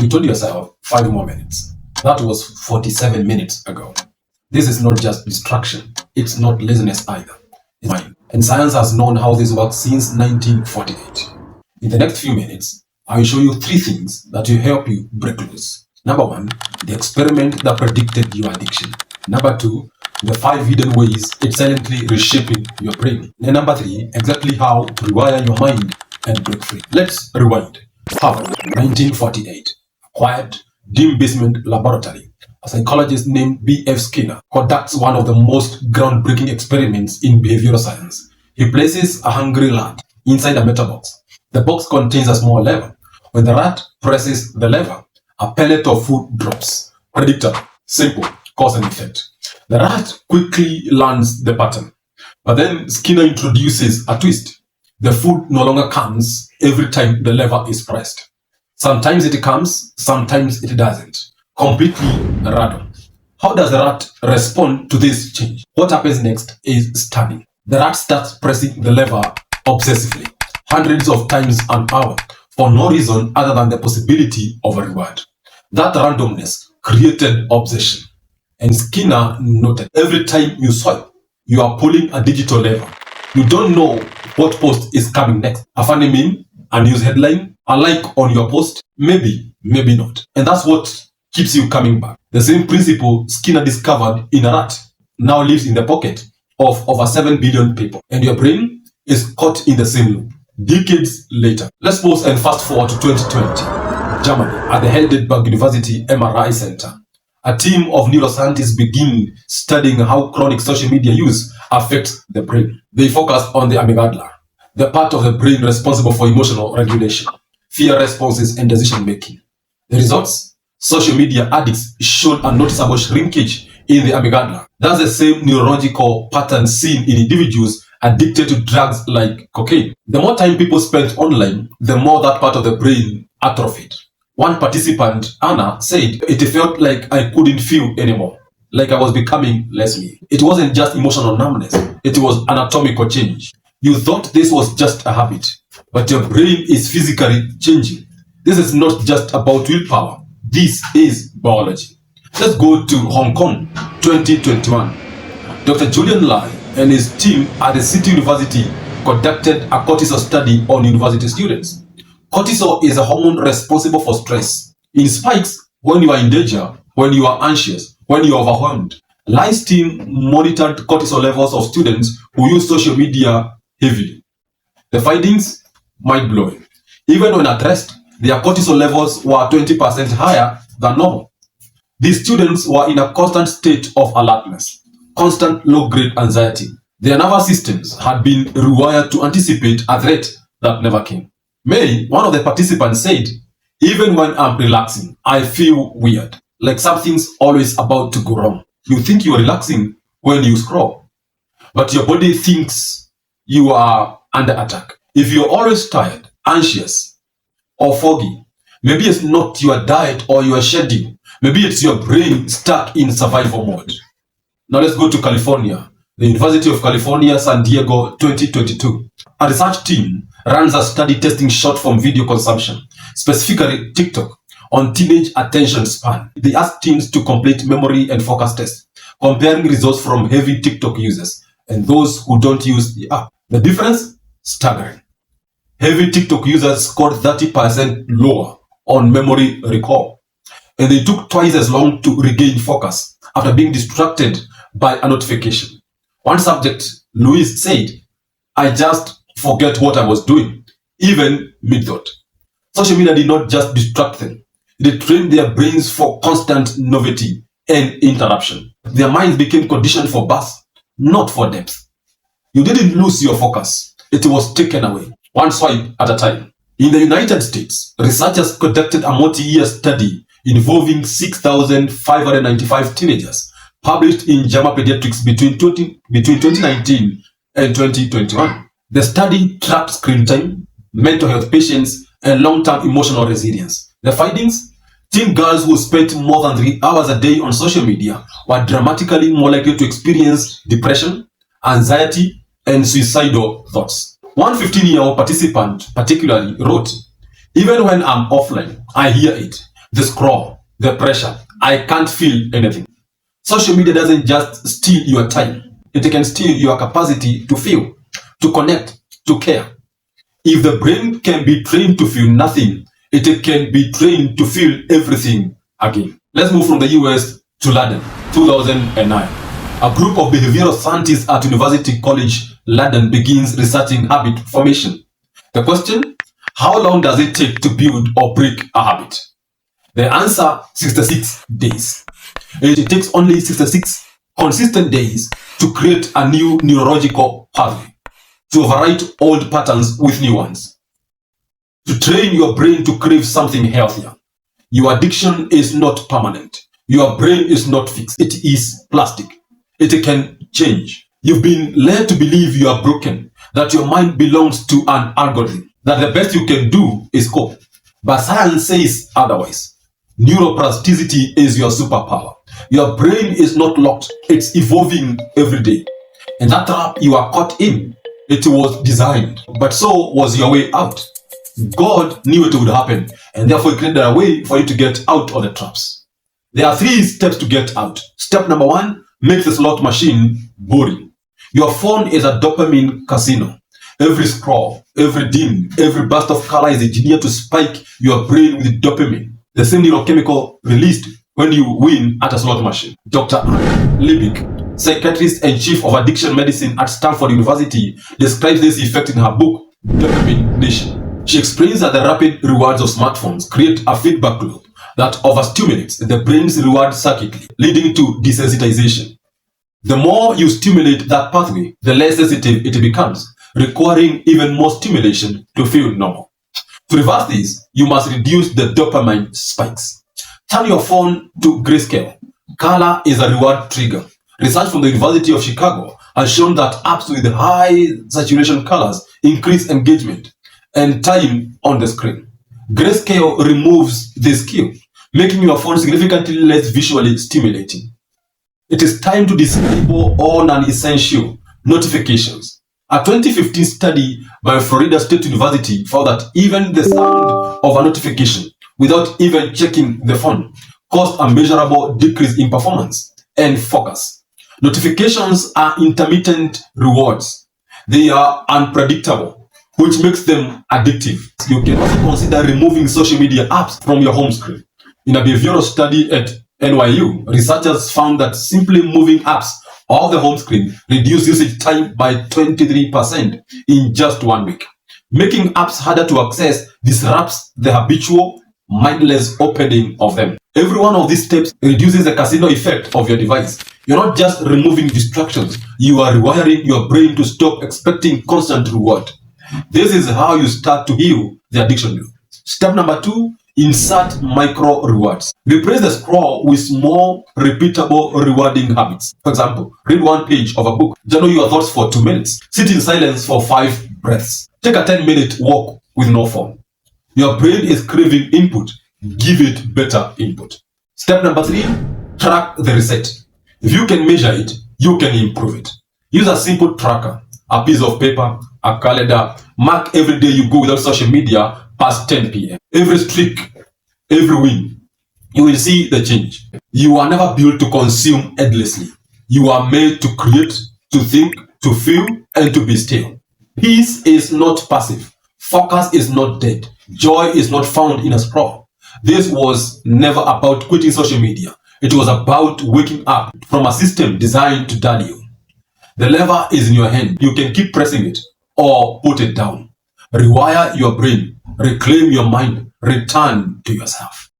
You told yourself 5 more minutes. That was 47 minutes ago. This is not just distraction. It's not laziness either. It's mind. And science has known how this works since 1948. In the next few minutes, I will show you 3 things that will help you break loose. Number 1, the experiment that predicted your addiction. Number 2, the 5 hidden ways it's silently reshaping your brain. And number 3, exactly how to rewire your mind and break free. Let's rewind. Harvard, 1948. A quiet, dim basement laboratory. A psychologist named B.F. Skinner conducts one of the most groundbreaking experiments in behavioral science. He places a hungry rat inside a metal box. The box contains a small lever. When the rat presses the lever, a pellet of food drops. Predictable, simple, cause and effect. The rat quickly learns the pattern. But then Skinner introduces a twist. The food no longer comes every time the lever is pressed. Sometimes it comes, sometimes it doesn't. Completely random. How does the rat respond to this change? What happens next is stunning. The rat starts pressing the lever obsessively, hundreds of times an hour, for no reason other than the possibility of a reward. That randomness created obsession. And Skinner noted, every time you swipe, you are pulling a digital lever. You don't know what post is coming next. A funny meme, a news headline, a like on your post, maybe, maybe not. And that's what keeps you coming back. The same principle Skinner discovered in a rat now lives in the pocket of over 7 billion people. And your brain is caught in the same loop. Decades later. Let's pause and fast forward to 2020. Germany, at the Heidelberg University MRI Center. A team of neuroscientists begin studying how chronic social media use affects the brain. They focus on the amygdala, the part of the brain responsible for emotional regulation, fear responses, and decision making. The results? Social media addicts showed a noticeable shrinkage in the amygdala. That's the same neurological pattern seen in individuals addicted to drugs like cocaine. The more time people spent online, the more that part of the brain atrophied. One participant, Anna, said, it felt like I couldn't feel anymore, like I was becoming less me. It wasn't just emotional numbness, it was anatomical change. You thought this was just a habit, but your brain is physically changing. This is not just about willpower. This is biology. Let's go to Hong Kong, 2021. Dr. Julian Lai and his team at the City University conducted a cortisol study on university students. Cortisol is a hormone responsible for stress. It spikes when you are in danger, when you are anxious, when you are overwhelmed. Lai's team monitored cortisol levels of students who use social media heavily. The findings? Mind-blowing. Even when at rest, their cortisol levels were 20% higher than normal. These students were in a constant state of alertness, constant low-grade anxiety. Their nervous systems had been rewired to anticipate a threat that never came. May, one of the participants, said, even when I'm relaxing, I feel weird, like something's always about to go wrong. You think you are relaxing when you scroll, but your body thinks you are under attack. If you're always tired, anxious, or foggy, maybe it's not your diet or your schedule. Maybe it's your brain stuck in survival mode. Now let's go to California. The University of California, San Diego, 2022. A research team runs a study testing short-form video consumption, specifically TikTok, on teenage attention span. They asked teens to complete memory and focus tests, comparing results from heavy TikTok users and those who don't use the app. The difference? Staggering. Heavy TikTok users scored 30% lower on memory recall, and they took twice as long to regain focus after being distracted by a notification. One subject, Louise, said, I just forget what I was doing, even mid-thought. Social media did not just distract them. It trained their brains for constant novelty and interruption. Their minds became conditioned for burst, not for depth. You didn't lose your focus. It was taken away, one swipe at a time. In the United States, researchers conducted a multi-year study involving 6,595 teenagers, published in JAMA Pediatrics between 2019 and 2021. The study tracked screen time, mental health patients, and long-term emotional resilience. The findings? Teen girls who spent more than 3 hours a day on social media were dramatically more likely to experience depression, anxiety, and suicidal thoughts. One 15-year-old participant particularly wrote, even when I'm offline, I hear it. the scroll, the pressure. I can't feel anything. Social media doesn't just steal your time. It can steal your capacity to feel, to connect, to care. If the brain can be trained to feel nothing, it can be trained to feel everything again. Let's move from the US to London, 2009. A group of behavioral scientists at University College London begins researching habit formation. The question, how long does it take to build or break a habit? The answer, 66 days. It takes only 66 consistent days to create a new neurological pathway, to overwrite old patterns with new ones, to train your brain to crave something healthier. Your addiction is not permanent. Your brain is not fixed. It is plastic. It can change. You've been led to believe you are broken, that your mind belongs to an algorithm, that the best you can do is cope. But science says otherwise. Neuroplasticity is your superpower. Your brain is not locked. It's evolving every day. And that trap you are caught in, it was designed, but so was your way out. God knew it would happen, and therefore he created a way for you to get out of the traps. There are 3 steps to get out. Step number 1, make the slot machine boring. Your phone is a dopamine casino. Every scroll, every dim, every burst of color is engineered to spike your brain with dopamine, the same neurochemical released when you win at a slot machine. Dr. Ann Liebig, psychiatrist and chief of addiction medicine at Stanford University, describes this effect in her book, Dopamine Nation. She explains that the rapid rewards of smartphones create a feedback loop that overstimulates the brain's reward circuitry, leading to desensitization. The more you stimulate that pathway, the less sensitive it becomes, requiring even more stimulation to feel normal. To reverse this, you must reduce the dopamine spikes. Turn your phone to grayscale. Color is a reward trigger. Research from the University of Chicago has shown that apps with high saturation colors increase engagement and time on the screen. Grayscale removes this cue, making your phone significantly less visually stimulating. It is time to disable all non-essential notifications. A 2015 study by Florida State University found that even the sound of a notification without even checking the phone caused a measurable decrease in performance and focus. Notifications are intermittent rewards. They are unpredictable, which makes them addictive. You can also consider removing social media apps from your home screen. In a behavioral study at NYU, researchers found that simply moving apps off the home screen reduced usage time by 23% in just 1 week. Making apps harder to access disrupts the habitual, mindless opening of them. Every one of these steps reduces the casino effect of your device. You're not just removing distractions, you are rewiring your brain to stop expecting constant reward. This is how you start to heal the addiction loop. Step number 2, insert micro rewards. Replace the scroll with small, repeatable, rewarding habits. For example, read 1 page of a book. Journal your thoughts for 2 minutes. Sit in silence for 5 breaths. Take a 10-minute walk with no phone. Your brain is craving input. Give it better input. Step number 3, track the reset. If you can measure it, you can improve it. Use a simple tracker, a piece of paper, a calendar. Mark every day you go without social media past 10 p.m. Every streak, every win, you will see the change. You are never built to consume endlessly. You are made to create, to think, to feel, and to be still. Peace is not passive. Focus is not dead. Joy is not found in a scroll. This was never about quitting social media. It was about waking up from a system designed to dull you. The lever is in your hand. You can keep pressing it or put it down. Rewire your brain. Reclaim your mind. Return to yourself.